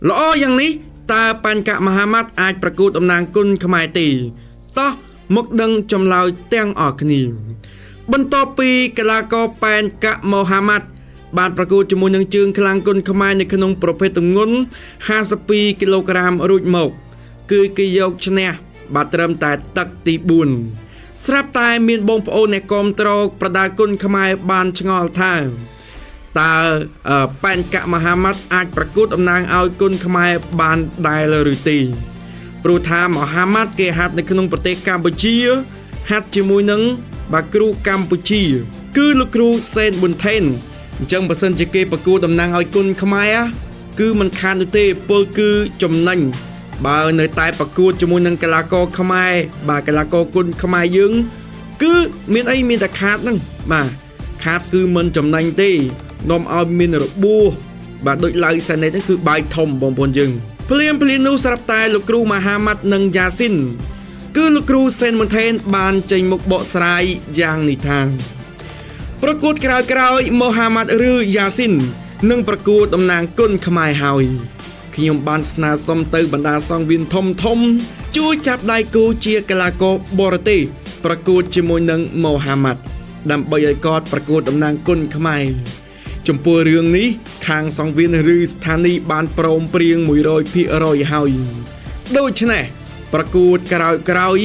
ល្អយ៉ាងនេះតើបញ្កមហាម៉ាត់អាចប្រកួតតំណាងគុណខ្មែរទេតោះមកដឹងចម្លើយទាំងអស់គ្នាបន្ទាប់ពីកីឡាករបញ្កមហាម៉ាត់បានប្រកួតជាមួយនឹងជើងខ្លាំងគុណខ្មែរនៅក្នុងប្រភេទទម្ងន់52គីឡូក្រាមរួចមកគឺគេយកឈ្នះបាទត្រឹមតែទឹកទី4ស្រាប់តែមានបងប្អូនអ្នកគាំទ្រប្រដាល់គុណខ្មែរបានឆ្ងល់ថាតើបញ្កមហាម៉ាត់អាចប្រកួតតំណាងឲ្យគុណខ្មែរបានដែរឬទេព្រោះថាមហាម៉ាត់គេហាត់នៅក្នុងប្រទេសកម្ពុជាហាត់ជាមួយនឹងបាទគ្រូកម្ពុជាគឺលោកគ្រូសេនប៊ុនថេនអញ្ចឹងបើសិនជាគេប្រកួតតំណាងឲ្យគុណខ្មែរគឺមិនខាននោះទេពលគឺចំណេញបើនៅតែប្រកួតជាមួយនឹងកីឡាករខ្មែរបាទកីឡាករគុណខ្មែរយើងគឺមានអីមានតែខាតហ្នឹងបាទខាតគឺមិនចំណេញទេនាំឲ្យមានរបួសបាទដូចឡៅសែននេះគឺបាយធំបងប្អូនយើងភ្លាមនោះស្រាប់តែលោកគ្រូមហាម៉ាត់និងយ៉ាស៊ីនគឺលោកគ្រូសេនមូនថេនបានចេញមុខបកស្រាយយ៉ាងនេះថាប្រកួតក្រោយមហាម៉ាត់ឬយ៉ាស៊ីននឹងប្រកួតតំណាងគុណខ្មែរហើយខ្ញុំបានស្នើសុំទៅបណ្ដាសង្វៀនធំជួយចាប់ដៃគូជាកីឡាករបរទេសប្រកួតជាមួយនឹងមហាម៉ាត់ដើម្បីឲ្យគាត់ប្រកួតតំណាងគុណខ្មែរចំពោះរឿងនេះខាងសង្វៀនឬស្ថានីយ៍បានព្រមព្រៀង 100% ហើយដូច្នេះប្រកួតក្រោយ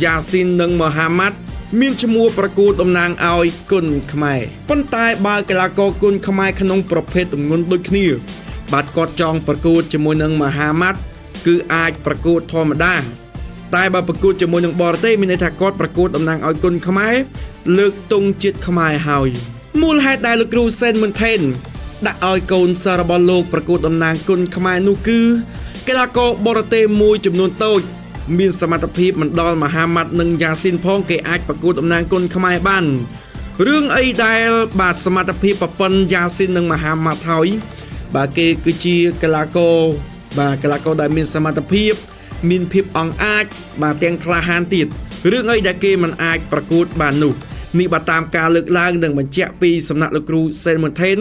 យ៉ាស៊ីននិងមហាម៉ាត់មានឈ្មោះប្រកួតតំណាងឲ្យគុណខ្មែរប៉ុន្តែបើកីឡាករគុណខ្មែរក្នុងប្រភេទទម្ងន់ដូចគ្នាបាទគាត់ចង់ប្រកួតជាមួយនឹងមហាម៉ាត់គឺអាចប្រកួតធម្មតាតែបើប្រកួតជាមួយនឹងបរទេសមានន័យថាគាត់ប្រកួតតំណាងឲ្យគុណខ្មែរលើកទង់ជាតិខ្មែរហើយមូលហេតុដែលលោកគ្រូសេនមូនថេនដាក់ឲ្យកូនសិស្សរបស់លោកប្រកួតតំណាងគុណខ្មែរនោះគឺកីឡាករបរទេសមួយចំនួនតូចមានសមត្ថភាពមិនដល់មហាម៉ាត់និងយ៉ាស៊ីនផងគេអាចប្រកួតតំណាងគុណខ្មែរបានរឿងអីដែលបាទសមត្ថភាពប្រព័ន្ធយ៉ាស៊ីននិងមហាម៉ាត់ហើយបាទគេគឺជាកីឡាករដែលមានសមត្ថភាពមានភាពអង់អាចបាទទាំងក្លាហានទៀតរឿងអីដែលគេមិនអាចប្រកួតបាននោះនេះបាទតាមការលើកឡើងនិងបញ្ជាក់ពីសំណាក់លោកគ្រូសេនមូនថេន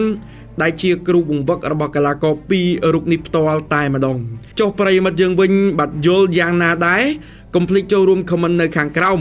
ដែលជាគ្រូបង្វឹករបស់កីឡាករពីររូបនេះផ្ទាល់តែម្ដងចុះប្រិយមិត្តយើងវិញបាទយល់យ៉ាងណាដែរកុំភ្លេចចូលរួមខមមិននៅខាងក្រោម